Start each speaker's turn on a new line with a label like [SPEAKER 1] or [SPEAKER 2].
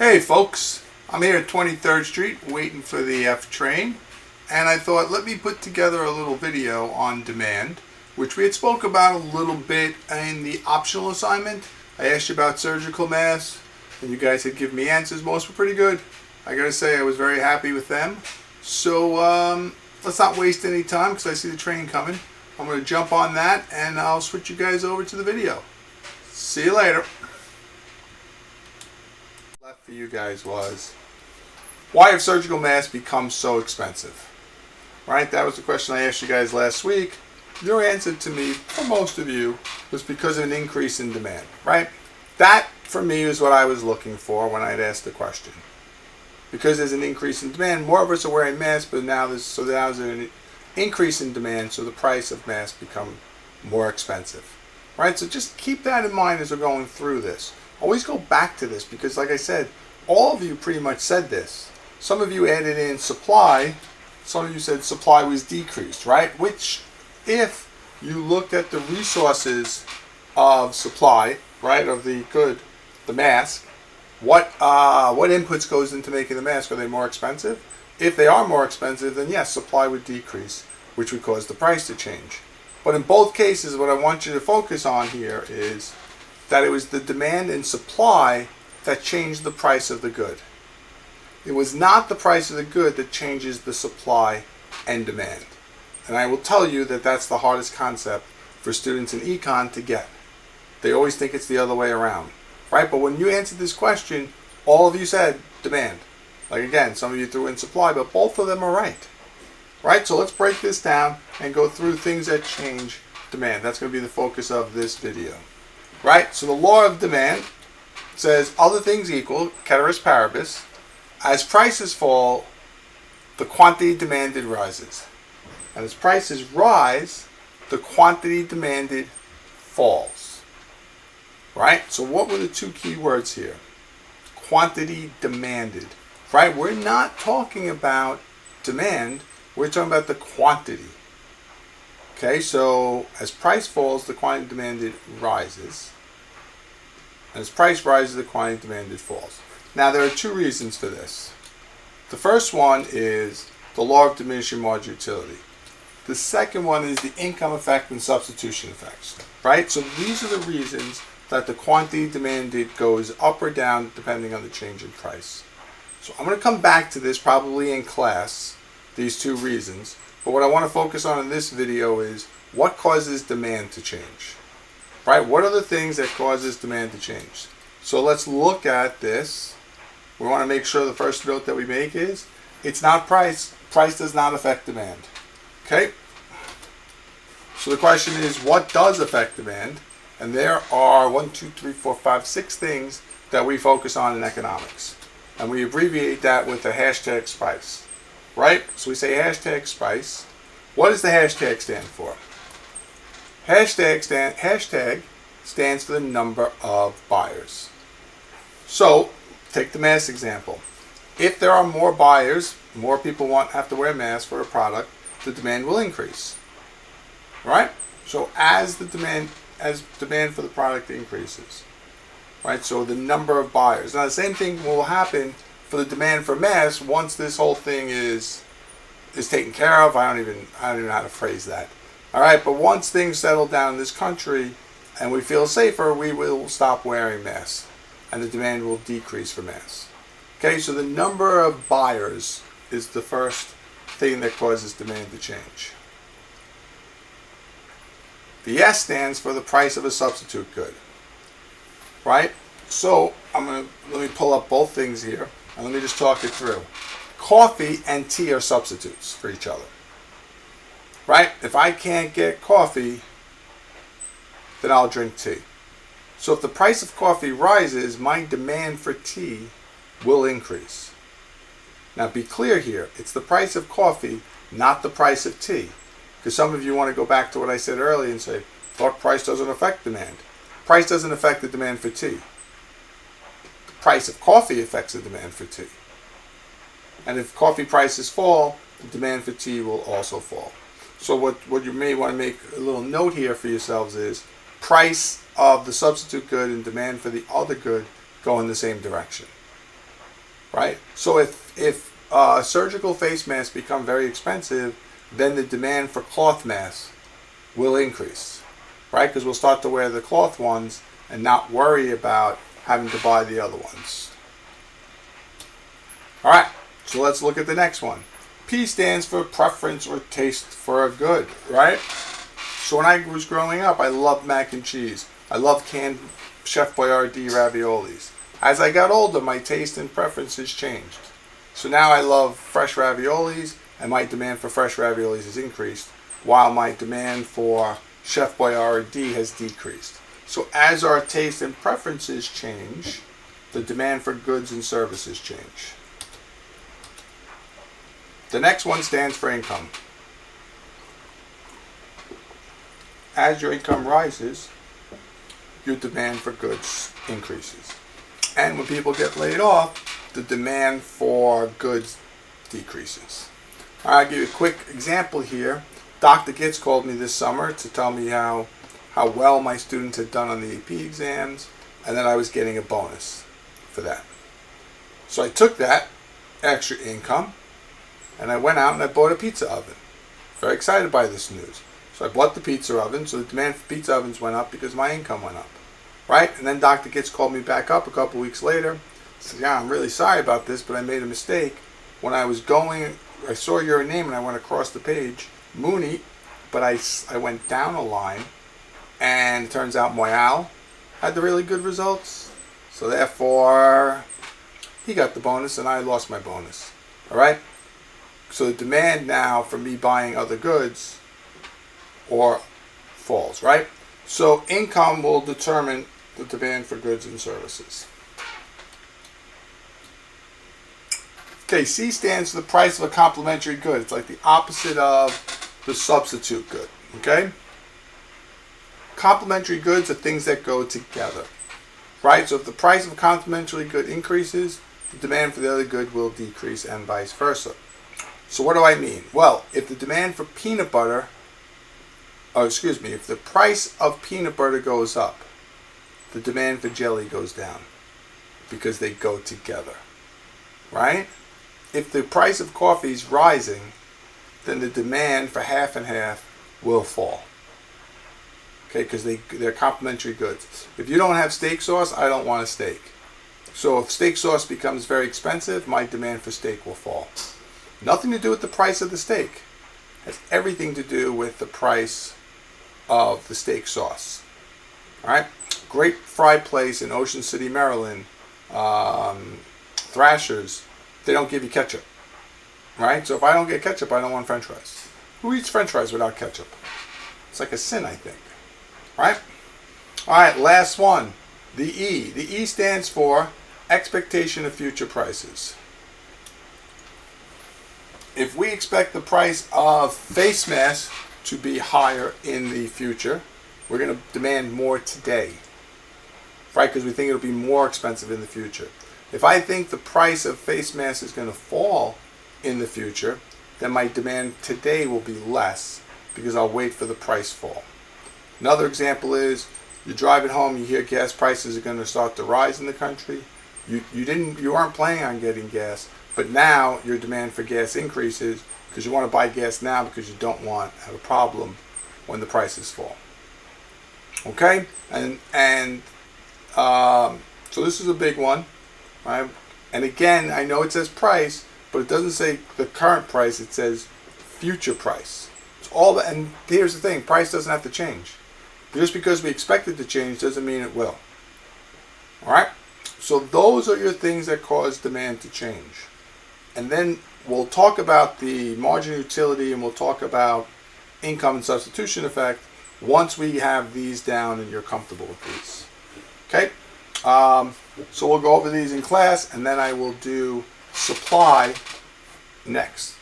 [SPEAKER 1] Hey folks, I'm here at 23rd Street waiting for the F train, and I thought let me put together a little video on demand, which we had spoke about a little bit in the optional assignment. I asked you about surgical masks, and you guys had given me answers. Most were pretty good. I gotta say I was very happy with them. So let's not waste any time because I see the train coming. I'm gonna jump on that and I'll switch you guys over to the video. See you later. Left for you guys was, why have surgical masks become so expensive? Right, that was the question I asked you guys last week. Your answer to me, for most of you, was because of an increase in demand. Right, that for me is what I was looking for when I had asked the question. Because there's an increase in demand, more of us are wearing masks, but now there's an increase in demand, so the price of masks become more expensive. Right, so just keep that in mind as we're going through this. Always go back to this because, like I said, all of you pretty much said this. Some of you added in supply. Some of you said supply was decreased, right? Which, if you looked at the resources of supply, right, of the good, the mask, what inputs goes into making the mask? Are they more expensive? If they are more expensive, then yes, supply would decrease, which would cause the price to change. But in both cases, what I want you to focus on here is that it was the demand and supply that changed the price of the good. It was not the price of the good that changes the supply and demand. And I will tell you that that's the hardest concept for students in econ to get. They always think it's the other way around, right? But when you answered this question, all of you said demand. Like again, some of you threw in supply, but both of them are right. Right? So let's break this down and go through things that change demand. That's going to be the focus of this video. Right? So the law of demand says, other things equal, ceteris paribus, as prices fall, the quantity demanded rises. And as prices rise, the quantity demanded falls. Right? So what were the two key words here? Quantity demanded. Right? We're not talking about demand, we're talking about the quantity. Okay, so as price falls, the quantity demanded rises. As price rises, the quantity demanded falls. Now, there are two reasons for this. The first one is the law of diminishing marginal utility. The second one is the income effect and substitution effects. Right? So these are the reasons that the quantity demanded goes up or down depending on the change in price. So I'm going to come back to this probably in class, these two reasons. But what I want to focus on in this video is what causes demand to change. Right? What are the things that causes demand to change? So let's look at this. We want to make sure the first note that we make is it's not price. Price does not affect demand. Okay? So the question is, what does affect demand? And there are 6 things that we focus on in economics. And we abbreviate that with the hashtag SPICE. Right? So we say hashtag SPICE. What does the hashtag stand for? Hashtag stands for the number of buyers. So, take the mask example. If there are more buyers, more people have to wear masks for a product, the demand will increase. Right? So as demand for the product increases. Right? So the number of buyers. Now the same thing will happen for the demand for masks once this whole thing is taken care of. I don't even know how to phrase that. All right, but once things settle down in this country and we feel safer, we will stop wearing masks and the demand will decrease for masks. Okay, so the number of buyers is the first thing that causes demand to change. The S stands for the price of a substitute good. Right? So let me pull up both things here and let me just talk it through. Coffee and tea are substitutes for each other. Right? If I can't get coffee, then I'll drink tea. So if the price of coffee rises, my demand for tea will increase. Now be clear here, it's the price of coffee, not the price of tea. Because some of you want to go back to what I said earlier and say, thought price doesn't affect demand. Price doesn't affect the demand for tea. The price of coffee affects the demand for tea. And if coffee prices fall, the demand for tea will also fall. So what you may want to make a little note here for yourselves is price of the substitute good and demand for the other good go in the same direction. right? So if surgical face masks become very expensive, then the demand for cloth masks will increase, right? Because we'll start to wear the cloth ones and not worry about having to buy the other ones. All right, so let's look at the next one. P stands for preference or taste for a good, right? So when I was growing up, I loved mac and cheese. I loved canned Chef Boyardee raviolis. As I got older, my taste and preferences changed. So now I love fresh raviolis, and my demand for fresh raviolis has increased, while my demand for Chef Boyardee has decreased. So as our taste and preferences change, the demand for goods and services change. The next one stands for income. As your income rises, your demand for goods increases. And when people get laid off, the demand for goods decreases. I'll give you a quick example here. Dr. Gitz called me this summer to tell me how well my students had done on the AP exams, and that I was getting a bonus for that. So I took that extra income, and I went out and I bought a pizza oven. Very excited by this news. So I bought the pizza oven, so the demand for pizza ovens went up because my income went up, right? And then Dr. Gitz called me back up a couple weeks later. Said, yeah, I'm really sorry about this, but I made a mistake. When I was going, I saw your name and I went across the page, Mooney, but I went down a line, and it turns out Moyal had the really good results. So therefore, he got the bonus and I lost my bonus, all right? So the demand now for me buying other goods or falls, right? So income will determine the demand for goods and services. Okay, C stands for the price of a complementary good. It's like the opposite of the substitute good, okay? Complementary goods are things that go together, right? So if the price of a complementary good increases, the demand for the other good will decrease and vice versa. So what do I mean? Well, if the demand for peanut butter, if the price of peanut butter goes up, the demand for jelly goes down because they go together, right? If the price of coffee is rising, then the demand for half and half will fall. Okay, because they're complementary goods. If you don't have steak sauce, I don't want a steak. So if steak sauce becomes very expensive, my demand for steak will fall. Nothing to do with the price of the steak. It has everything to do with the price of the steak sauce. All right? Great fried place in Ocean City, Maryland, Thrasher's. They don't give you ketchup. Right? So if I don't get ketchup, I don't want french fries. Who eats french fries without ketchup? It's like a sin, I think. Right? All right, last one. The E. The E stands for expectation of future prices. If we expect the price of face masks to be higher in the future, we're going to demand more today, right? Because we think it'll be more expensive in the future. If I think the price of face masks is going to fall in the future, then my demand today will be less because I'll wait for the price fall. Another example is you're driving home, you hear gas prices are going to start to rise in the country. You aren't planning on getting gas, but now your demand for gas increases because you want to buy gas now because you don't want to have a problem when the prices fall. Okay, so this is a big one, right? And again, I know it says price, but it doesn't say the current price. It says future price. It's all that. And here's the thing: price doesn't have to change. Just because we expect it to change doesn't mean it will. All right. So those are your things that cause demand to change. And then we'll talk about the marginal utility and we'll talk about income and substitution effect once we have these down and you're comfortable with these. Okay? So we'll go over these in class and then I will do supply next.